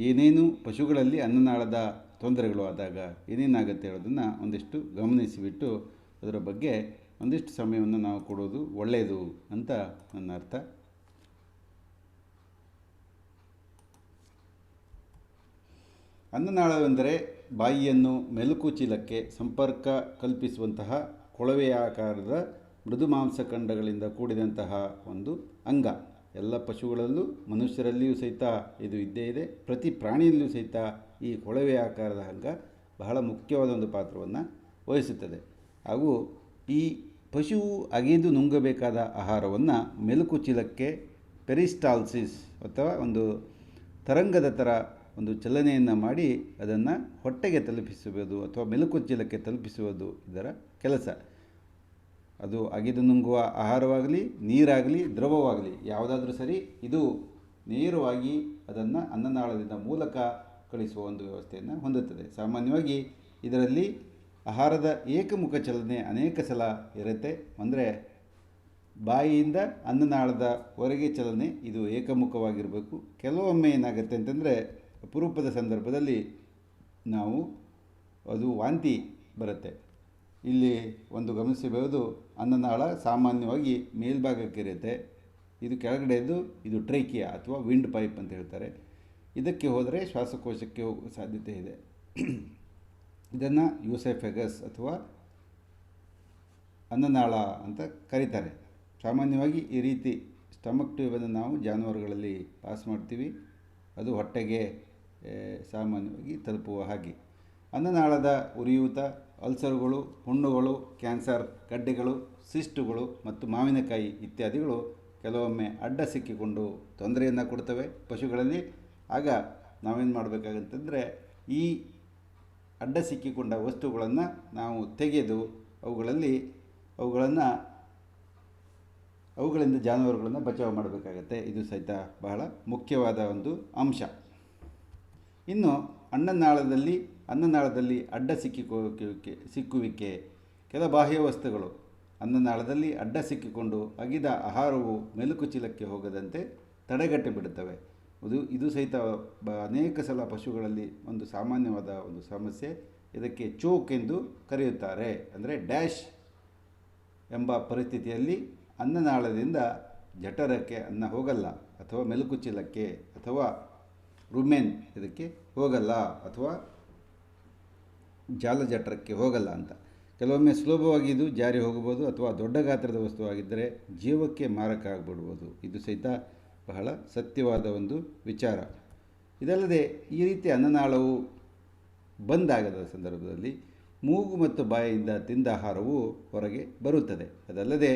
ಏನೇನು ಪಶುಗಳಲ್ಲಿ ಅನ್ನನಾಳದ ತೊಂದರೆಗಳು ಆದಾಗ ಏನೇನಾಗುತ್ತೆ ಹೇಳೋದನ್ನು ಒಂದಿಷ್ಟು ಗಮನಿಸಿಬಿಟ್ಟು ಅದರ ಬಗ್ಗೆ ಒಂದಿಷ್ಟು ಸಮಯವನ್ನು ನಾವು ಕೊಡೋದು ಒಳ್ಳೆಯದು ಅಂತ ನನ್ನ ಅರ್ಥ. ಅನ್ನನಾಳವೆಂದರೆ ಬಾಯಿಯನ್ನು ಮೆಲುಕು ಚೀಲಕ್ಕೆ ಸಂಪರ್ಕ ಕಲ್ಪಿಸುವಂತಹ ಕೊಳವೆಯಾಕಾರದ ಮೃದು ಮಾಂಸಖಂಡಗಳಿಂದ ಕೂಡಿದಂತಹ ಒಂದು ಅಂಗ. ಎಲ್ಲ ಪಶುಗಳಲ್ಲೂ ಮನುಷ್ಯರಲ್ಲಿಯೂ ಸಹಿತ ಇದು ಇದ್ದೇ ಇದೆ. ಪ್ರತಿ ಪ್ರಾಣಿಯಲ್ಲಿಯೂ ಸಹಿತ ಈ ಕೊಳವೆ ಆಕಾರದ ಅಂಗ ಬಹಳ ಮುಖ್ಯವಾದ ಒಂದು ಪಾತ್ರವನ್ನು ವಹಿಸುತ್ತದೆ. ಹಾಗೂ ಈ ಪಶುವು ಅಗೆದು ನುಂಗಬೇಕಾದ ಆಹಾರವನ್ನು ಮೆಲುಕು ಚೀಲಕ್ಕೆ ಪೆರಿಸ್ಟಾಲ್ಸಿಸ್ ಅಥವಾ ಒಂದು ತರಂಗದ ಥರ ಒಂದು ಚಲನೆಯನ್ನು ಮಾಡಿ ಅದನ್ನು ಹೊಟ್ಟೆಗೆ ತಲುಪಿಸುವುದು ಅಥವಾ ಮೆಲುಕು ಚೀಲಕ್ಕೆ ತಲುಪಿಸುವುದು ಇದರ ಕೆಲಸ. ಅದು ಅಗೆದು ನುಂಗುವ ಆಹಾರವಾಗಲಿ, ನೀರಾಗಲಿ, ದ್ರವವಾಗಲಿ ಯಾವುದಾದ್ರೂ ಸರಿ, ಇದು ನೇರವಾಗಿ ಅದನ್ನು ಅನ್ನನಾಳದಿಂದ ಮೂಲಕ ಕಳಿಸುವ ಒಂದು ವ್ಯವಸ್ಥೆಯನ್ನು ಹೊಂದುತ್ತದೆ. ಸಾಮಾನ್ಯವಾಗಿ ಇದರಲ್ಲಿ ಆಹಾರದ ಏಕಮುಖ ಚಲನೆ ಅನೇಕ ಸಲ ಇರುತ್ತೆ. ಅಂದರೆ ಬಾಯಿಯಿಂದ ಅನ್ನನಾಳದ ಹೊರಗೆ ಚಲನೆ ಇದು ಏಕಮುಖವಾಗಿರಬೇಕು. ಕೆಲವೊಮ್ಮೆ ಏನಾಗುತ್ತೆ ಅಂತಂದರೆ ಅಪರೂಪದ ಸಂದರ್ಭದಲ್ಲಿ ನಾವು ಅದು ವಾಂತಿ ಬರುತ್ತೆ. ಇಲ್ಲಿ ಒಂದು ಗಮನಿಸಬಹುದು, ಅನ್ನನಾಳ ಸಾಮಾನ್ಯವಾಗಿ ಮೇಲ್ಭಾಗಕ್ಕೆ ಇರುತ್ತೆ. ಇದು ಕೆಳಗಡೆದು ಇದು ಟ್ರೇಕಿಯಾ ಅಥವಾ ವಿಂಡ್ ಪೈಪ್ ಅಂತ ಹೇಳ್ತಾರೆ. ಇದಕ್ಕೆ ಹೋದರೆ ಶ್ವಾಸಕೋಶಕ್ಕೆ ಹೋಗುವ ಸಾಧ್ಯತೆ ಇದೆ. ಇದನ್ನು ಯೂಸೆಫೆಗಸ್ ಅಥವಾ ಅನ್ನನಾಳ ಅಂತ ಕರೀತಾರೆ. ಸಾಮಾನ್ಯವಾಗಿ ಈ ರೀತಿ ಸ್ಟಮಕ್ ಟ್ಯೂಬನ್ನು ನಾವು ಜಾನುವಾರುಗಳಲ್ಲಿ ಪಾಸ್ ಮಾಡ್ತೀವಿ. ಅದು ಹೊಟ್ಟೆಗೆ ಸಾಮಾನ್ಯವಾಗಿ ತಲುಪುವ ಹಾಗೆ. ಅನ್ನನಾಳದ ಉರಿಯೂತ, ಅಲ್ಸರುಗಳು, ಹುಣ್ಣುಗಳು, ಕ್ಯಾನ್ಸರ್, ಗಡ್ಡೆಗಳು, ಸಿಸ್ಟುಗಳು ಮತ್ತು ಮಾವಿನಕಾಯಿ ಇತ್ಯಾದಿಗಳು ಕೆಲವೊಮ್ಮೆ ಅಡ್ಡ ಸಿಕ್ಕಿಕೊಂಡು ತೊಂದರೆಯನ್ನು ಕೊಡ್ತವೆ ಪಶುಗಳಲ್ಲಿ. ಆಗ ನಾವೇನು ಮಾಡಬೇಕಾಗಂತಂದರೆ ಈ ಅಡ್ಡ ಸಿಕ್ಕಿಕೊಂಡ ವಸ್ತುಗಳನ್ನು ನಾವು ತೆಗೆದು ಅವುಗಳಿಂದ ಜಾನುವಾರುಗಳನ್ನು ಬಚಾವ್ ಮಾಡಬೇಕಾಗತ್ತೆ. ಇದು ಸಹಿತ ಬಹಳ ಮುಖ್ಯವಾದ ಒಂದು ಅಂಶ. ಇನ್ನು ಅನ್ನನಾಳದಲ್ಲಿ ಅಡ್ಡ ಸಿಕ್ಕುವಿಕೆ ಕೆಲ ಬಾಹ್ಯ ವಸ್ತುಗಳು ಅನ್ನನಾಳದಲ್ಲಿ ಅಡ್ಡ ಸಿಕ್ಕಿಕೊಂಡು ಅಗಿದ ಆಹಾರವು ಮೆಲುಕು ಚೀಲಕ್ಕೆ ಹೋಗದಂತೆ ತಡೆಗಟ್ಟಿ ಬಿಡುತ್ತವೆ. ಇದು ಸಹಿತ ಅನೇಕ ಸಲ ಪಶುಗಳಲ್ಲಿ ಒಂದು ಸಾಮಾನ್ಯವಾದ ಒಂದು ಸಮಸ್ಯೆ. ಇದಕ್ಕೆ ಚೋಕ್ ಎಂದು ಕರೆಯುತ್ತಾರೆ. ಅಂದರೆ ಡ್ಯಾಶ್ ಎಂಬ ಪರಿಸ್ಥಿತಿಯಲ್ಲಿ ಅನ್ನನಾಳದಿಂದ ಜಠರಕ್ಕೆ ಅನ್ನ ಹೋಗಲ್ಲ, ಅಥವಾ ಮೆಲುಕು ಚೀಲಕ್ಕೆ ಅಥವಾ ರುಮೆನ್ ಇದಕ್ಕೆ ಹೋಗಲ್ಲ, ಅಥವಾ ಜಾಲಜಠರಕ್ಕೆ ಹೋಗಲ್ಲ ಅಂತ. ಕೆಲವೊಮ್ಮೆ ಸುಲಭವಾಗಿ ಇದು ಜಾರಿ ಹೋಗಬಹುದು, ಅಥವಾ ದೊಡ್ಡ ಗಾತ್ರದ ವಸ್ತುವಾಗಿದ್ದರೆ ಜೀವಕ್ಕೆ ಮಾರಕ ಆಗಿಬಿಡ್ಬೋದು. ಇದು ಸಹಿತ ಬಹಳ ಸತ್ಯವಾದ ಒಂದು ವಿಚಾರ. ಇದಲ್ಲದೆ ಈ ರೀತಿ ಅನ್ನನಾಳವು ಬಂದಾಗದ ಸಂದರ್ಭದಲ್ಲಿ ಮೂಗು ಮತ್ತು ಬಾಯಿಯಿಂದ ತಿಂದ ಆಹಾರವು ಹೊರಗೆ ಬರುತ್ತದೆ. ಅದಲ್ಲದೆ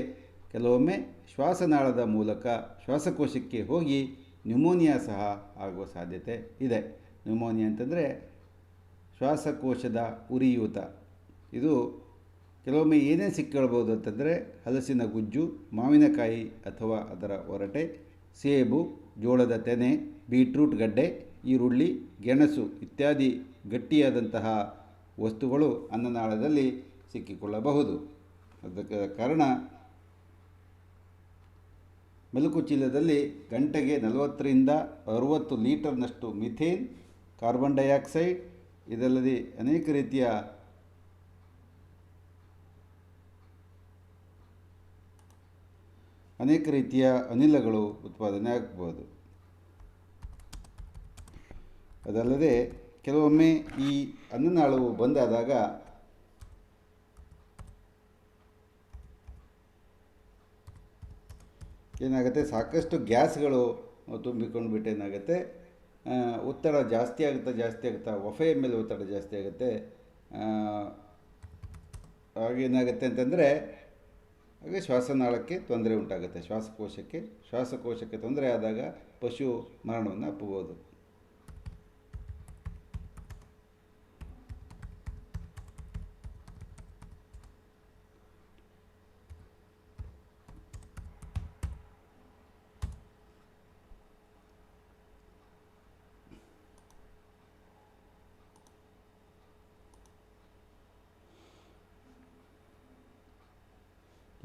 ಕೆಲವೊಮ್ಮೆ ಶ್ವಾಸನಾಳದ ಮೂಲಕ ಶ್ವಾಸಕೋಶಕ್ಕೆ ಹೋಗಿ ನ್ಯೂಮೋನಿಯಾ ಸಹ ಆಗುವ ಸಾಧ್ಯತೆ ಇದೆ. ನ್ಯೂಮೋನಿಯಾ ಅಂತಂದರೆ ಶ್ವಾಸಕೋಶದ ಉರಿಯೂತ. ಇದು ಕೆಲವೊಮ್ಮೆ ಏನೇ ಸಿಕ್ಕಿಳ್ಬೋದು ಅಂತಂದರೆ ಹಲಸಿನ ಗುಜ್ಜು, ಮಾವಿನಕಾಯಿ ಅಥವಾ ಅದರ ಹೊರಟೆ, ಸೇಬು, ಜೋಳದ ತೆನೆ, ಬೀಟ್ರೂಟ್ ಗಡ್ಡೆ, ಈರುಳ್ಳಿ, ಗೆಣಸು ಇತ್ಯಾದಿ ಗಟ್ಟಿಯಾದಂತಹ ವಸ್ತುಗಳು ಅನ್ನನಾಳದಲ್ಲಿ ಸಿಕ್ಕಿಕೊಳ್ಳಬಹುದು. ಅದಕ್ಕೆ ಕಾರಣ ಮೆಲುಕು ಚೀಲದಲ್ಲಿ ಗಂಟೆಗೆ 40 ರಿಂದ 60 ಲೀಟರ್ನಷ್ಟು ಮಿಥೇನ್, ಕಾರ್ಬನ್ ಡೈಆಕ್ಸೈಡ್, ಇದಲ್ಲದೆ ಅನೇಕ ರೀತಿಯ ಅನಿಲಗಳು ಉತ್ಪಾದನೆ ಆಗಬಹುದು. ಅದಲ್ಲದೆ ಕೆಲವೊಮ್ಮೆ ಈ ಅನ್ನನಾಳವು ಬಂದಾದಾಗ ಏನಾಗುತ್ತೆ, ಸಾಕಷ್ಟು ಗ್ಯಾಸ್ಗಳು ತುಂಬಿಕೊಂಡು ಬಿಟ್ಟು ಏನಾಗುತ್ತೆ, ಒತ್ತಡ ಜಾಸ್ತಿ ಆಗುತ್ತಾ ಒಫೆಯ ಮೇಲೆ ಒತ್ತಡ ಜಾಸ್ತಿ ಆಗುತ್ತೆ. ಆಗೇನಾಗುತ್ತೆ ಅಂತಂದರೆ ಹಾಗೆ ಶ್ವಾಸನಾಳಕ್ಕೆ ತೊಂದರೆ ಉಂಟಾಗುತ್ತೆ. ಶ್ವಾಸಕೋಶಕ್ಕೆ ತೊಂದರೆ ಆದಾಗ ಪಶು ಮರಣವನ್ನು ಅಪ್ಪಬಹುದು.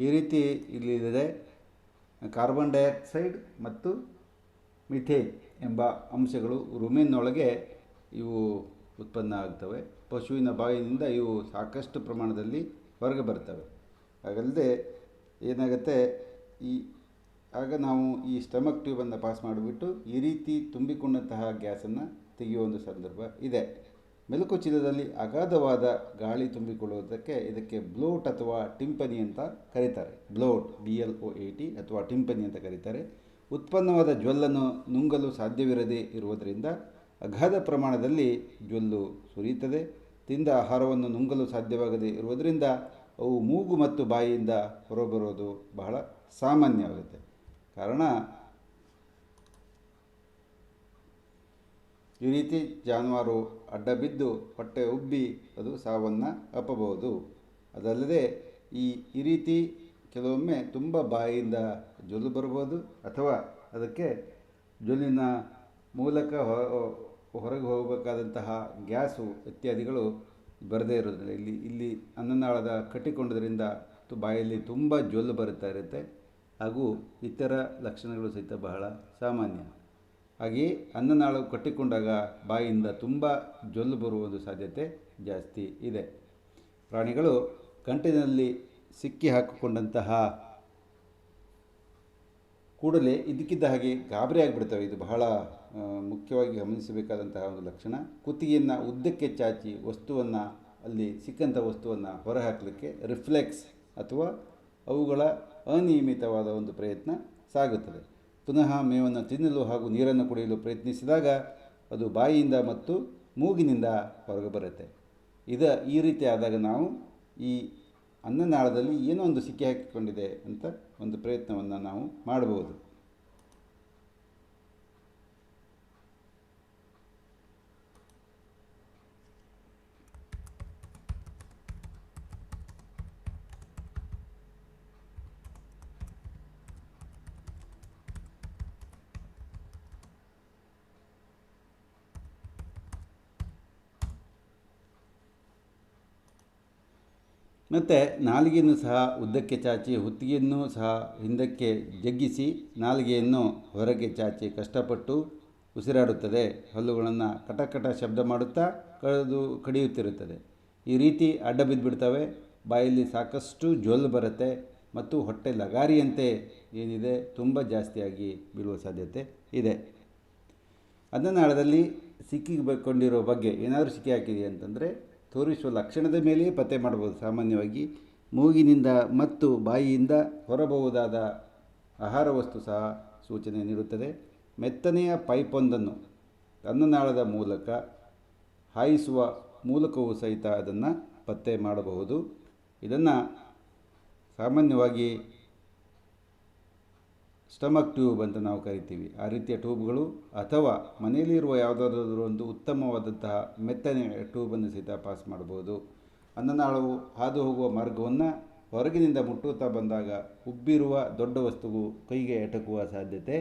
ಈ ರೀತಿ ಇಲ್ಲಿದೆ ಕಾರ್ಬನ್ ಡೈಆಕ್ಸೈಡ್ ಮತ್ತು ಮಿಥೇನ್ ಎಂಬ ಅಂಶಗಳು ರುಮೆನ್ನೊಳಗೆ ಇವು ಉತ್ಪನ್ನ ಆಗ್ತವೆ. ಪಶುವಿನ ಬಾಯಿನಿಂದ ಇವು ಸಾಕಷ್ಟು ಪ್ರಮಾಣದಲ್ಲಿ ಹೊರಗೆ ಬರ್ತವೆ. ಹಾಗಲ್ಲದೆ ಏನಾಗುತ್ತೆ, ಈ ಆಗ ನಾವು ಈ ಸ್ಟಮಕ್ ಟ್ಯೂಬನ್ನು ಪಾಸ್ ಮಾಡಿಬಿಟ್ಟು ಈ ರೀತಿ ತುಂಬಿಕೊಂಡಂತಹ ಗ್ಯಾಸನ್ನು ತೆಗೆಯುವ ಒಂದು ಸಂದರ್ಭ ಇದೆ. ಮೆಲುಕು ಚೀಲದಲ್ಲಿ ಅಗಾಧವಾದ ಗಾಳಿ ತುಂಬಿಕೊಳ್ಳುವುದಕ್ಕೆ ಇದಕ್ಕೆ ಬ್ಲೋಟ್ ಅಥವಾ ಟಿಂಪನಿ ಅಂತ ಕರೀತಾರೆ. ಬ್ಲೋಟ್ BLOAT ಅಥವಾ ಟಿಂಪನಿ ಅಂತ ಕರೀತಾರೆ. ಉತ್ಪನ್ನವಾದ ಜ್ವಲ್ಲನ್ನು ನುಂಗಲು ಸಾಧ್ಯವಿರದೇ ಇರುವುದರಿಂದ ಅಗಾಧ ಪ್ರಮಾಣದಲ್ಲಿ ಜ್ವಲ್ಲು ಸುರಿಯುತ್ತದೆ. ತಿಂದ ಆಹಾರವನ್ನು ನುಂಗಲು ಸಾಧ್ಯವಾಗದೇ ಇರುವುದರಿಂದ ಅವು ಮೂಗು ಮತ್ತು ಬಾಯಿಯಿಂದ ಹೊರಬರೋದು ಬಹಳ ಸಾಮಾನ್ಯವಾಗುತ್ತೆ. ಕಾರಣ ಈ ರೀತಿ ಜಾನುವಾರು ಅಡ್ಡ ಬಿದ್ದು ಹೊಟ್ಟೆ ಉಬ್ಬಿ ಅದು ಸಾವನ್ನು ಅಪ್ಪಬಹುದು. ಅದಲ್ಲದೆ ಈ ರೀತಿ ಕೆಲವೊಮ್ಮೆ ತುಂಬ ಬಾಯಿಯಿಂದ ಜೊಲ್ಲು ಬರ್ಬೋದು, ಅಥವಾ ಅದಕ್ಕೆ ಜೊಲ್ಲಿನ ಮೂಲಕ ಹೊರಗೆ ಹೋಗಬೇಕಾದಂತಹ ಗ್ಯಾಸು ಇತ್ಯಾದಿಗಳು ಬರದೇ ಇರೋದಿಲ್ಲ. ಇಲ್ಲಿ ಅನ್ನನಾಳದ ಕಟ್ಟಿಕೊಂಡದ್ರಿಂದ ಬಾಯಲ್ಲಿ ತುಂಬ ಜೊಲ್ಲು ಬರುತ್ತಾ ಇರುತ್ತೆ, ಹಾಗೂ ಇತರ ಲಕ್ಷಣಗಳು ಸಹಿತ ಬಹಳ ಸಾಮಾನ್ಯ. ಹಾಗೆಯೇ ಅನ್ನನಾಳು ಕಟ್ಟಿಕೊಂಡಾಗ ಬಾಯಿಯಿಂದ ತುಂಬ ಜೊಲ್ಲು ಬರುವುದು ಸಾಧ್ಯತೆ ಜಾಸ್ತಿ ಇದೆ. ಪ್ರಾಣಿಗಳು ಗಂಟಿನಲ್ಲಿ ಸಿಕ್ಕಿ ಹಾಕಿಕೊಂಡಂತಹ ಕೂಡಲೇ ಇದಕ್ಕಿದ್ದ ಹಾಗೆ ಗಾಬರಿ ಆಗಿಬಿಡ್ತವೆ. ಇದು ಬಹಳ ಮುಖ್ಯವಾಗಿ ಗಮನಿಸಬೇಕಾದಂತಹ ಒಂದು ಲಕ್ಷಣ. ಕುತ್ತಿಗೆಯನ್ನು ಉದ್ದಕ್ಕೆ ಚಾಚಿ ವಸ್ತುವನ್ನು, ಅಲ್ಲಿ ಸಿಕ್ಕಂಥ ವಸ್ತುವನ್ನು ಹೊರಹಾಕಲಿಕ್ಕೆ ರಿಫ್ಲೆಕ್ಸ್ ಅಥವಾ ಅವುಗಳ ಅನಿಯಮಿತವಾದ ಒಂದು ಪ್ರಯತ್ನ ಸಾಗುತ್ತದೆ. ಪುನಃ ಮೇವನ್ನು ತಿನ್ನಲು ಹಾಗೂ ನೀರನ್ನು ಕುಡಿಯಲು ಪ್ರಯತ್ನಿಸಿದಾಗ ಅದು ಬಾಯಿಯಿಂದ ಮತ್ತು ಮೂಗಿನಿಂದ ಹೊರಗೆ ಬರುತ್ತೆ. ಈ ರೀತಿ ಆದಾಗ ನಾವು ಈ ಅನ್ನನಾಳದಲ್ಲಿ ಏನೋ ಒಂದು ಸಿಕ್ಕಿ ಹಾಕಿಕೊಂಡಿದೆ ಅಂತ ಒಂದು ಪ್ರಯತ್ನವನ್ನು ನಾವು ಮಾಡಬಹುದು. ಮತ್ತು ನಾಲಿಗೆಯನ್ನು ಸಹ ಉದ್ದಕ್ಕೆ ಚಾಚಿ ಹೊತ್ತಿಗೆಯನ್ನು ಸಹ ಹಿಂದಕ್ಕೆ ಜಗ್ಗಿಸಿ ನಾಲಿಗೆಯನ್ನು ಹೊರಗೆ ಚಾಚಿ ಕಷ್ಟಪಟ್ಟು ಉಸಿರಾಡುತ್ತದೆ. ಹಲ್ಲುಗಳನ್ನು ಕಟಕಟ ಶಬ್ದ ಮಾಡುತ್ತಾ ಕಡಿಯುತ್ತಿರುತ್ತದೆ. ಈ ರೀತಿ ಅಡ್ಡ ಬಿದ್ದುಬಿಡ್ತವೆ. ಬಾಯಲ್ಲಿ ಸಾಕಷ್ಟು ಜೊಲ್ಲು ಬರುತ್ತೆ ಮತ್ತು ಹೊಟ್ಟೆ ಲಗಾರಿಯಂತೆ ಏನಿದೆ ತುಂಬ ಜಾಸ್ತಿಯಾಗಿ ಬೀಳುವ ಸಾಧ್ಯತೆ ಇದೆ. ಅನ್ನನಾಳದಲ್ಲಿ ಸಿಕ್ಕಿಕೊಂಡಿರೋ ಬಗ್ಗೆ ಏನಾದರೂ ಸಿಕ್ಕಿ ಹಾಕಿದೆ ಅಂತಂದರೆ ತೋರಿಸುವ ಲಕ್ಷಣದ ಮೇಲೆಯೇ ಪತ್ತೆ ಮಾಡಬಹುದು. ಸಾಮಾನ್ಯವಾಗಿ ಮೂಗಿನಿಂದ ಮತ್ತು ಬಾಯಿಯಿಂದ ಹೊರಬಹುದಾದ ಆಹಾರ ವಸ್ತು ಸಹ ಸೂಚನೆ ನೀಡುತ್ತದೆ. ಮೆತ್ತನೆಯ ಪೈಪೊಂದನ್ನು ಅನ್ನನಾಳದ ಮೂಲಕ ಹಾಯಿಸುವ ಮೂಲಕವೂ ಸಹಿತ ಅದನ್ನು ಪತ್ತೆ ಮಾಡಬಹುದು. ಇದನ್ನು ಸಾಮಾನ್ಯವಾಗಿ ಸ್ಟಮಕ್ ಟ್ಯೂಬ್ ಅಂತ ನಾವು ಕರಿತೀವಿ. ಆ ರೀತಿಯ ಟ್ಯೂಬ್ಗಳು ಅಥವಾ ಮನೆಯಲ್ಲಿರುವ ಯಾವುದಾದ್ರೂ ಒಂದು ಉತ್ತಮವಾದಂತಹ ಮೆತ್ತನೆ ಟ್ಯೂಬನ್ನು ಸಹಿತ ಪಾಸ್ ಮಾಡಬಹುದು. ಅನ್ನನಾಳವು ಹಾದು ಹೋಗುವ ಮಾರ್ಗವನ್ನು ಹೊರಗಿನಿಂದ ಮುಟ್ಟುತ್ತಾ ಬಂದಾಗ ಉಬ್ಬಿರುವ ದೊಡ್ಡ ವಸ್ತುವು ಕೈಗೆ ಎಟಕುವ ಸಾಧ್ಯತೆ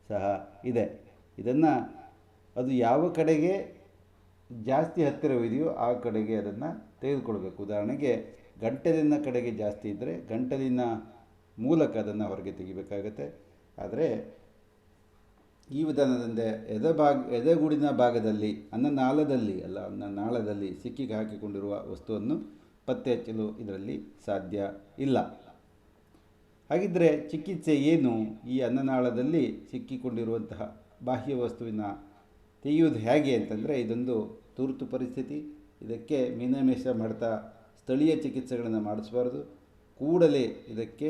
ಸಹ ಇದೆ. ಇದನ್ನು ಅದು ಯಾವ ಕಡೆಗೆ ಜಾಸ್ತಿ ಹತ್ತಿರವಿದೆಯೋ ಆ ಕಡೆಗೆ ಅದನ್ನು ತೆಗೆದುಕೊಳ್ಬೇಕು. ಉದಾಹರಣೆಗೆ ಗಂಟಲಿನ ಕಡೆಗೆ ಜಾಸ್ತಿ ಇದ್ದರೆ ಗಂಟಲಿನ ಮೂಲಕ ಅದನ್ನು ಹೊರಗೆ ತೆಗಿಬೇಕಾಗತ್ತೆ. ಆದರೆ ಈ ವಿಧಾನದಿಂದ ಎದೆಗೂಡಿನ ಭಾಗದಲ್ಲಿ ಅನ್ನನಾಳದಲ್ಲಿ ಸಿಕ್ಕಿ ಹಾಕಿಕೊಂಡಿರುವ ವಸ್ತುವನ್ನು ಪತ್ತೆ ಹಚ್ಚಲು ಇದರಲ್ಲಿ ಸಾಧ್ಯ ಇಲ್ಲ. ಹಾಗಿದ್ದರೆ ಚಿಕಿತ್ಸೆ ಏನು? ಈ ಅನ್ನನಾಳದಲ್ಲಿ ಸಿಕ್ಕಿಕೊಂಡಿರುವಂತಹ ಬಾಹ್ಯ ವಸ್ತುವಿನ ತೆಗೆಯುವುದು ಹೇಗೆ ಅಂತಂದರೆ ಇದೊಂದು ತುರ್ತು ಪರಿಸ್ಥಿತಿ. ಇದಕ್ಕೆ ಮೀನಮೇಷ ಮಾಡ್ತಾ ಸ್ಥಳೀಯ ಚಿಕಿತ್ಸೆಗಳನ್ನು ಮಾಡಿಸಬಾರ್ದು. ಕೂಡಲೇ ಇದಕ್ಕೆ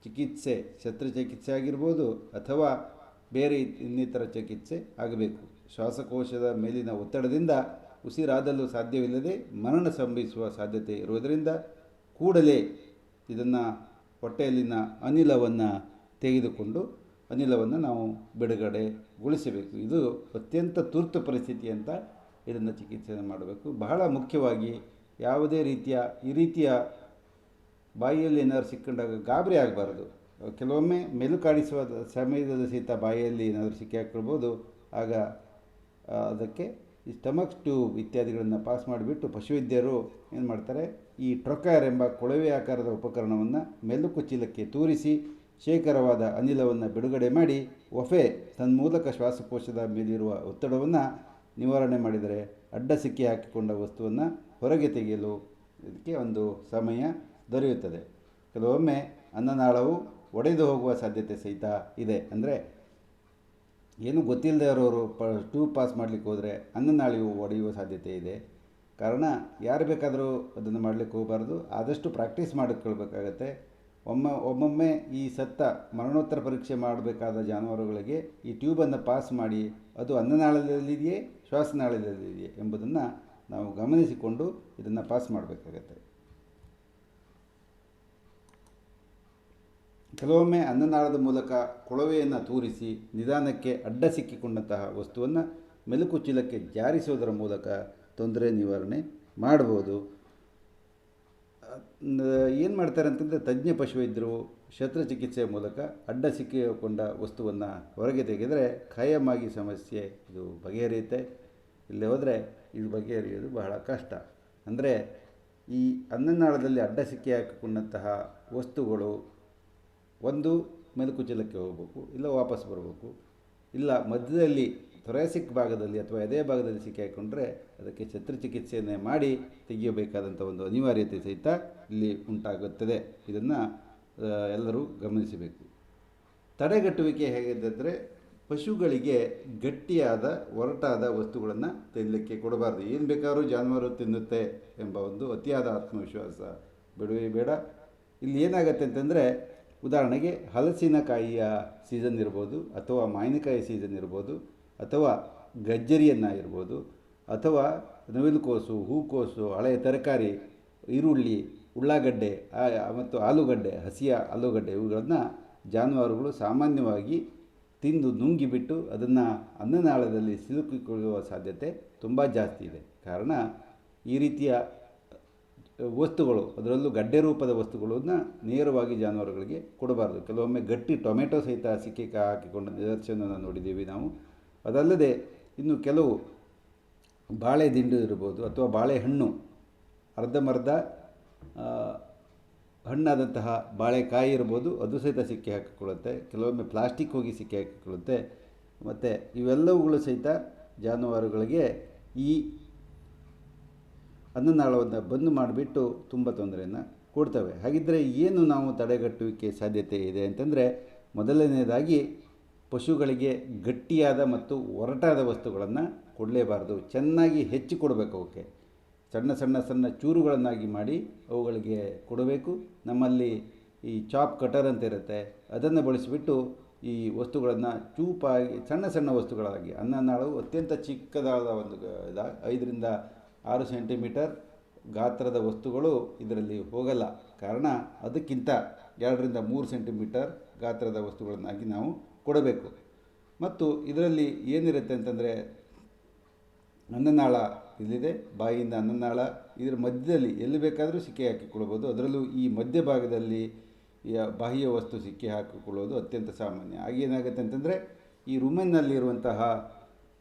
ಚಿಕಿತ್ಸೆ, ಶಸ್ತ್ರಚಿಕಿತ್ಸೆ ಆಗಿರ್ಬೋದು ಅಥವಾ ಬೇರೆ ಇನ್ನಿತರ ಚಿಕಿತ್ಸೆ ಆಗಬೇಕು. ಶ್ವಾಸಕೋಶದ ಮೇಲಿನ ಒತ್ತಡದಿಂದ ಉಸಿರಾಡಲು ಸಾಧ್ಯವಿಲ್ಲದೆ ಮರಣ ಸಂಭವಿಸುವ ಸಾಧ್ಯತೆ ಇರುವುದರಿಂದ ಕೂಡಲೇ ಇದನ್ನು ಹೊಟ್ಟೆಯಲ್ಲಿನ ಅನಿಲವನ್ನು ತೆಗೆದುಕೊಂಡು ಅನಿಲವನ್ನು ನಾವು ಬಿಡುಗಡೆಗೊಳಿಸಬೇಕು. ಇದು ಅತ್ಯಂತ ತುರ್ತು ಪರಿಸ್ಥಿತಿ ಅಂತ ಇದನ್ನು ಚಿಕಿತ್ಸೆಯನ್ನು ಮಾಡಬೇಕು. ಬಹಳ ಮುಖ್ಯವಾಗಿ ಯಾವುದೇ ಈ ರೀತಿಯ ಬಾಯಿಯಲ್ಲಿ ಏನಾದರೂ ಸಿಕ್ಕೊಂಡಾಗ ಗಾಬರಿ ಆಗಬಾರ್ದು. ಕೆಲವೊಮ್ಮೆ ಮೆಲುಕಾಡಿಸುವ ಸಮಯದಲ್ಲಿ ಸಹಿತ ಬಾಯಿಯಲ್ಲಿ ಏನಾದರೂ ಸಿಕ್ಕಿ ಹಾಕ್ಕೊಳ್ಬೋದು. ಆಗ ಅದಕ್ಕೆ ಈ ಸ್ಟಮಕ್ ಟ್ಯೂಬ್ ಇತ್ಯಾದಿಗಳನ್ನು ಪಾಸ್ ಮಾಡಿಬಿಟ್ಟು ಪಶುವೈದ್ಯರು ಏನು ಮಾಡ್ತಾರೆ, ಈ ಟ್ರೊಕರ್ ಎಂಬ ಕೊಳವೆ ಆಕಾರದ ಉಪಕರಣವನ್ನು ಮೆಲುಕು ಚೀಲಕ್ಕೆ ತೂರಿಸಿ ಶೇಖರವಾದ ಅನಿಲವನ್ನು ಬಿಡುಗಡೆ ಮಾಡಿ ಒಫೆ ತನ್ಮೂಲಕ ಶ್ವಾಸಕೋಶದ ಮೇಲಿರುವ ಒತ್ತಡವನ್ನು ನಿವಾರಣೆ ಮಾಡಿದರೆ ಅಡ್ಡ ಸಿಕ್ಕಿ ಹಾಕಿಕೊಂಡ ವಸ್ತುವನ್ನು ಹೊರಗೆ ತೆಗೆಯಲು ಇದಕ್ಕೆ ಒಂದು ಸಮಯ ದೊರೆಯುತ್ತದೆ. ಕೆಲವೊಮ್ಮೆ ಅನ್ನನಾಳವು ಒಡೆದು ಹೋಗುವ ಸಾಧ್ಯತೆ ಸಹಿತ ಇದೆ. ಅಂದರೆ ಏನು ಗೊತ್ತಿಲ್ಲದೆ ಇರೋರು ಟ್ಯೂಬ್ ಪಾಸ್ ಮಾಡಲಿಕ್ಕೆ ಹೋದರೆ ಅನ್ನನಾಳಿಯು ಒಡೆಯುವ ಸಾಧ್ಯತೆ ಇದೆ. ಕಾರಣ ಯಾರು ಬೇಕಾದರೂ ಅದನ್ನು ಮಾಡಲಿಕ್ಕೆ ಹೋಗಬಾರ್ದು, ಆದಷ್ಟು ಪ್ರಾಕ್ಟೀಸ್ ಮಾಡಿಕೊಳ್ಬೇಕಾಗತ್ತೆ. ಒಮ್ಮೊಮ್ಮೆ ಈ ಸತ್ತ ಮರಣೋತ್ತರ ಪರೀಕ್ಷೆ ಮಾಡಬೇಕಾದ ಜಾನುವಾರುಗಳಿಗೆ ಈ ಟ್ಯೂಬನ್ನು ಪಾಸ್ ಮಾಡಿ ಅದು ಅನ್ನನಾಳದಲ್ಲಿದೆಯೇ ಶ್ವಾಸನಾಳದಲ್ಲಿದೆಯೇ ಎಂಬುದನ್ನು ನಾವು ಗಮನಿಸಿಕೊಂಡು ಇದನ್ನು ಪಾಸ್ ಮಾಡಬೇಕಾಗತ್ತೆ. ಕೆಲವೊಮ್ಮೆ ಅನ್ನನಾಳದ ಮೂಲಕ ಕೊಳವೆಯನ್ನು ತೂರಿಸಿ ನಿಧಾನಕ್ಕೆ ಅಡ್ಡ ಸಿಕ್ಕಿಕೊಂಡಂತಹ ವಸ್ತುವನ್ನು ಮೆಲುಕು ಚೀಲಕ್ಕೆ ಜಾರಿಸುವುದರ ಮೂಲಕ ತೊಂದರೆ ನಿವಾರಣೆ ಮಾಡ್ಬೋದು. ಏನು ಮಾಡ್ತಾರೆ ಅಂತಂದರೆ ತಜ್ಞ ಪಶುವೈದ್ಯರು ಶಸ್ತ್ರಚಿಕಿತ್ಸೆಯ ಮೂಲಕ ಅಡ್ಡ ಸಿಕ್ಕಿಕೊಂಡ ವಸ್ತುವನ್ನು ಹೊರಗೆ ತೆಗೆದರೆ ಖಾಯಮಾಗಿ ಸಮಸ್ಯೆ ಇದು ಬಗೆಹರಿಯುತ್ತೆ. ಇಲ್ಲಿ ಹೋದರೆ ಇದು ಬಗೆಹರಿಯೋದು ಬಹಳ ಕಷ್ಟ. ಅಂದರೆ ಈ ಅನ್ನನಾಳದಲ್ಲಿ ಅಡ್ಡ ಸಿಕ್ಕಿ ಹಾಕಿಕೊಂಡಂತಹ ವಸ್ತುಗಳು ಒಂದು ಮೆಲುಕು ಚೀಲಕ್ಕೆ ಹೋಗಬೇಕು, ಇಲ್ಲ ವಾಪಸ್ ಬರಬೇಕು, ಇಲ್ಲ ಮಧ್ಯದಲ್ಲಿ ಥೊರಾಸಿಕ್ ಭಾಗದಲ್ಲಿ ಅಥವಾ ಎದೆ ಭಾಗದಲ್ಲಿ ಸಿಕ್ಕಿ ಹಾಕಿಕೊಂಡ್ರೆ ಅದಕ್ಕೆ ಶಸ್ತ್ರಚಿಕಿತ್ಸೆಯನ್ನೇ ಮಾಡಿ ತೆಗೆಯಬೇಕಾದಂಥ ಒಂದು ಅನಿವಾರ್ಯತೆ ಸಹಿತ ಇಲ್ಲಿ ಉಂಟಾಗುತ್ತದೆ. ಇದನ್ನು ಎಲ್ಲರೂ ಗಮನಿಸಬೇಕು. ತಡೆಗಟ್ಟುವಿಕೆ ಹೇಗಿದ್ದರೆ ಪಶುಗಳಿಗೆ ಗಟ್ಟಿಯಾದ ಒರಟಾದ ವಸ್ತುಗಳನ್ನು ತಿನ್ನಲಿಕ್ಕೆ ಕೊಡಬಾರ್ದು. ಏನು ಬೇಕಾದ್ರೂ ಜಾನುವಾರು ತಿನ್ನುತ್ತೆ ಎಂಬ ಒಂದು ಅತಿಯಾದ ಆತ್ಮವಿಶ್ವಾಸ ಬಿಡುವೇ ಬೇಡ. ಇಲ್ಲಿ ಏನಾಗುತ್ತೆ ಅಂತಂದರೆ, ಉದಾಹರಣೆಗೆ ಹಲಸಿನಕಾಯಿಯ ಸೀಸನ್ ಇರ್ಬೋದು, ಅಥವಾ ಮಾವಿನಕಾಯಿ ಸೀಸನ್ ಇರ್ಬೋದು, ಅಥವಾ ಗಜ್ಜರಿಯನ್ನು ಇರ್ಬೋದು, ಅಥವಾ ನವಿಲುಕೋಸು, ಹೂಕೋಸು, ಹಳೆಯ ತರಕಾರಿ, ಈರುಳ್ಳಿ, ಉಳ್ಳಾಗಡ್ಡೆ ಮತ್ತು ಆಲೂಗಡ್ಡೆ, ಹಸಿಯ ಆಲೂಗಡ್ಡೆ ಇವುಗಳನ್ನು ಜಾನುವಾರುಗಳು ಸಾಮಾನ್ಯವಾಗಿ ತಿಂದು ನುಂಗಿಬಿಟ್ಟು ಅದನ್ನು ಅನ್ನನಾಳದಲ್ಲಿ ಸಿಲುಕಿಕೊಳ್ಳುವ ಸಾಧ್ಯತೆ ತುಂಬ ಜಾಸ್ತಿ ಇದೆ. ಕಾರಣ ಈ ರೀತಿಯ ವಸ್ತುಗಳು, ಅದರಲ್ಲೂ ಗಡ್ಡೆ ರೂಪದ ವಸ್ತುಗಳನ್ನು ನೇರವಾಗಿ ಜಾನುವಾರುಗಳಿಗೆ ಕೊಡಬಾರ್ದು. ಕೆಲವೊಮ್ಮೆ ಗಟ್ಟಿ ಟೊಮೆಟೊ ಸಹಿತ ಸಿಕ್ಕಿ ಹಾಕಿಕೊಂಡ ನಿದರ್ಶನವನ್ನು ನೋಡಿದ್ದೀವಿ ನಾವು. ಅದಲ್ಲದೆ ಇನ್ನು ಕೆಲವು ಬಾಳೆ ದಿಂಡು ಇರ್ಬೋದು, ಅಥವಾ ಬಾಳೆಹಣ್ಣು ಅರ್ಧಂಬರ್ಧ ಹಣ್ಣಾದಂತಹ ಬಾಳೆಕಾಯಿ ಇರ್ಬೋದು, ಅದು ಸಹಿತ ಸಿಕ್ಕಿ ಹಾಕಿಕೊಳ್ಳುತ್ತೆ. ಕೆಲವೊಮ್ಮೆ ಪ್ಲಾಸ್ಟಿಕ್ ಹೋಗಿ ಸಿಕ್ಕಿ ಹಾಕಿಕೊಳ್ಳುತ್ತೆ. ಮತ್ತು ಇವೆಲ್ಲವುಗಳು ಸಹಿತ ಜಾನುವಾರುಗಳಿಗೆ ಈ ಅನ್ನನಾಳವನ್ನು ಬಂದು ಮಾಡಿಬಿಟ್ಟು ತುಂಬ ತೊಂದರೆಯನ್ನು ಕೊಡ್ತವೆ. ಹಾಗಿದ್ದರೆ ಏನು ನಾವು ತಡೆಗಟ್ಟುವಿಕೆ ಸಾಧ್ಯತೆ ಇದೆ ಅಂತಂದರೆ, ಮೊದಲನೆಯದಾಗಿ ಪಶುಗಳಿಗೆ ಗಟ್ಟಿಯಾದ ಮತ್ತು ಒರಟಾದ ವಸ್ತುಗಳನ್ನು ಕೊಡಲೇಬಾರ್ದು. ಚೆನ್ನಾಗಿ ಹೆಚ್ಚಿ ಕೊಡಬೇಕು. ಅವಕ್ಕೆ ಸಣ್ಣ ಸಣ್ಣ ಸಣ್ಣ ಚೂರುಗಳನ್ನಾಗಿ ಮಾಡಿ ಅವುಗಳಿಗೆ ಕೊಡಬೇಕು. ನಮ್ಮಲ್ಲಿ ಈ ಚಾಪ್ ಕಟರ್ ಅಂತ ಇರುತ್ತೆ, ಅದನ್ನು ಬಳಸಿಬಿಟ್ಟು ಈ ವಸ್ತುಗಳನ್ನು ಚೂಪಾಗಿ ಸಣ್ಣ ಸಣ್ಣ ವಸ್ತುಗಳಾಗಿ, ಅನ್ನನಾಳವು ಅತ್ಯಂತ ಚಿಕ್ಕದಾದ ಒಂದು 5ರಿಂದ 6 ಸೆಂಟಿಮೀಟರ್ ಗಾತ್ರದ ವಸ್ತುಗಳು ಇದರಲ್ಲಿ ಹೋಗಲ್ಲ. ಕಾರಣ ಅದಕ್ಕಿಂತ 2ರಿಂದ 3 ಸೆಂಟಿಮೀಟರ್ ಗಾತ್ರದ ವಸ್ತುಗಳನ್ನಾಗಿ ನಾವು ಕೊಡಬೇಕು. ಮತ್ತು ಇದರಲ್ಲಿ ಏನಿರುತ್ತೆ ಅಂತಂದರೆ, ಅನ್ನನಾಳ ಇಲ್ಲಿದೆ, ಬಾಯಿಯಿಂದ ಅನ್ನನಾಳ, ಇದರ ಮಧ್ಯದಲ್ಲಿ ಎಲ್ಲಿ ಬೇಕಾದರೂ ಸಿಕ್ಕಿ ಹಾಕಿಕೊಳ್ಳಬಹುದು. ಅದರಲ್ಲೂ ಈ ಮಧ್ಯಭಾಗದಲ್ಲಿ ಬಾಹ್ಯ ವಸ್ತು ಸಿಕ್ಕಿ ಹಾಕಿಕೊಳ್ಳೋದು ಅತ್ಯಂತ ಸಾಮಾನ್ಯ. ಆಗೇನಾಗುತ್ತೆ ಅಂತಂದರೆ, ಈ ರುಮೆನ್ನಲ್ಲಿರುವಂತಹ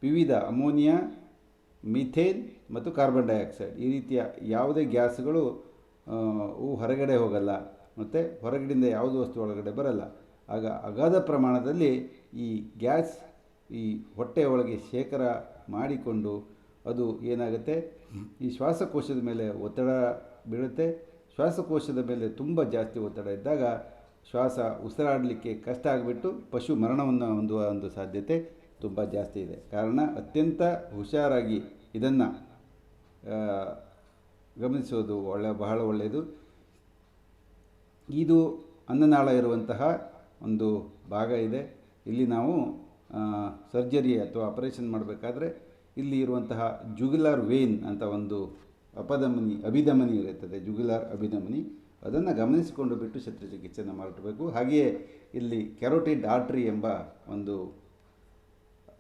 ವಿವಿಧ ಅಮೋನಿಯಾ, ಮಿಥೇನ್ ಮತ್ತು ಕಾರ್ಬನ್ ಡೈಆಕ್ಸೈಡ್ ಈ ರೀತಿಯ ಯಾವುದೇ ಗ್ಯಾಸ್ಗಳು ಹೊರಗಡೆ ಹೋಗಲ್ಲ, ಮತ್ತು ಹೊರಗಡೆಯಿಂದ ಯಾವುದೇ ವಸ್ತು ಒಳಗಡೆ ಬರಲ್ಲ. ಆಗ ಅಗಾಧ ಪ್ರಮಾಣದಲ್ಲಿ ಈ ಗ್ಯಾಸ್ ಈ ಹೊಟ್ಟೆಯ ಒಳಗೆ ಶೇಖರ ಮಾಡಿಕೊಂಡು ಅದು ಏನಾಗುತ್ತೆ, ಈ ಶ್ವಾಸಕೋಶದ ಮೇಲೆ ಒತ್ತಡ ಬೀಳುತ್ತೆ. ಶ್ವಾಸಕೋಶದ ಮೇಲೆ ತುಂಬ ಜಾಸ್ತಿ ಒತ್ತಡ ಇದ್ದಾಗ ಉಸಿರಾಡಲಿಕ್ಕೆ ಕಷ್ಟ ಆಗಿಬಿಟ್ಟು ಪಶು ಮರಣವನ್ನು ಹೊಂದುವ ಒಂದು ಸಾಧ್ಯತೆ ತುಂಬ ಜಾಸ್ತಿ ಇದೆ. ಕಾರಣ ಅತ್ಯಂತ ಹುಷಾರಾಗಿ ಇದನ್ನು ಗಮನಿಸೋದು ಬಹಳ ಒಳ್ಳೆಯದು. ಇದು ಅನ್ನನಾಳ ಇರುವಂತಹ ಒಂದು ಭಾಗ ಇದೆ. ಇಲ್ಲಿ ನಾವು ಸರ್ಜರಿ ಅಥವಾ ಆಪರೇಷನ್ ಮಾಡಬೇಕಾದ್ರೆ ಇಲ್ಲಿ ಇರುವಂತಹ ಜುಗುಲಾರ್ ವೇನ್ ಅಂತ ಒಂದು ಅಭಿಧಮನಿ ಇರುತ್ತದೆ, ಜುಗುಲಾರ್ ಅಭಿಧಮನಿ, ಅದನ್ನು ಗಮನಿಸಿಕೊಂಡು ಬಿಟ್ಟು ಶಸ್ತ್ರಚಿಕಿತ್ಸೆಯನ್ನು ಮಾಡಬೇಕು. ಹಾಗೆಯೇ ಇಲ್ಲಿ ಕ್ಯಾರೋಟಿಡ್ ಆರ್ಟ್ರಿ ಎಂಬ ಒಂದು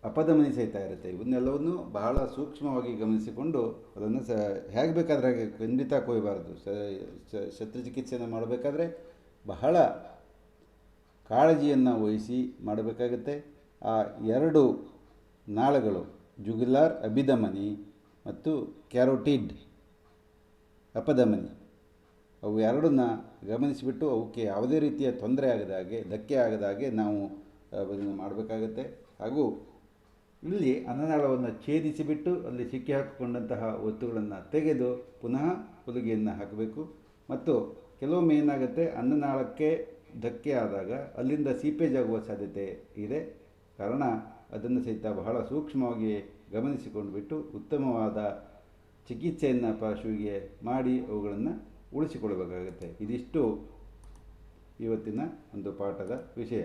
ಅಪಧಮನಿ ಸಹಿತ ಇರುತ್ತೆ. ಇವನ್ನೆಲ್ಲವನ್ನು ಬಹಳ ಸೂಕ್ಷ್ಮವಾಗಿ ಗಮನಿಸಿಕೊಂಡು ಅದನ್ನು ಹೇಗೆ ಬೇಕಾದ್ರೆ ಹಾಗೆ ಖಂಡಿತ ಕೊಯ್ಯಬಾರ್ದು. ಶಸ್ತ್ರಚಿಕಿತ್ಸೆಯನ್ನು ಮಾಡಬೇಕಾದ್ರೆ ಬಹಳ ಕಾಳಜಿಯನ್ನು ವಹಿಸಿ ಮಾಡಬೇಕಾಗುತ್ತೆ. ಆ 2 ನಾಳಗಳು, ಜುಗುಲಾರ್ ಅಭಿಧಮನಿ ಮತ್ತು ಕ್ಯಾರೋಟಿಡ್ ಅಪಧಮನಿ, ಅವು ಎರಡನ್ನ ಗಮನಿಸಿಬಿಟ್ಟು ಅವಕ್ಕೆ ಯಾವುದೇ ರೀತಿಯ ತೊಂದರೆ ಆಗದ ಹಾಗೆ, ಧಕ್ಕೆ ಆಗದ ಹಾಗೆ ನಾವು ಅದನ್ನು ಮಾಡಬೇಕಾಗತ್ತೆ. ಹಾಗೂ ಇಲ್ಲಿ ಅನ್ನನಾಳವನ್ನು ಛೇದಿಸಿಬಿಟ್ಟು ಅಲ್ಲಿ ಸಿಕ್ಕಿ ಹಾಕಿಕೊಂಡಂತಹ ವಸ್ತುಗಳನ್ನು ತೆಗೆದು ಪುನಃ ಹೊಲಿಗೆಯನ್ನು ಹಾಕಬೇಕು. ಮತ್ತು ಕೆಲವೊಮ್ಮೆ ಏನಾಗುತ್ತೆ, ಅನ್ನನಾಳಕ್ಕೆ ಧಕ್ಕೆ ಆದಾಗ ಅಲ್ಲಿಂದ ಸೀಪೇಜ್ ಆಗುವ ಸಾಧ್ಯತೆ ಇದೆ. ಕಾರಣ ಅದನ್ನು ಸಹಿತ ಬಹಳ ಸೂಕ್ಷ್ಮವಾಗಿ ಗಮನಿಸಿಕೊಂಡು ಬಿಟ್ಟು ಉತ್ತಮವಾದ ಚಿಕಿತ್ಸೆಯನ್ನು ಪಶುವಿಗೆ ಮಾಡಿ ಅವುಗಳನ್ನು ಉಳಿಸಿಕೊಳ್ಬೇಕಾಗುತ್ತೆ. ಇದಿಷ್ಟು ಇವತ್ತಿನ ಒಂದು ಪಾಠದ ವಿಷಯ.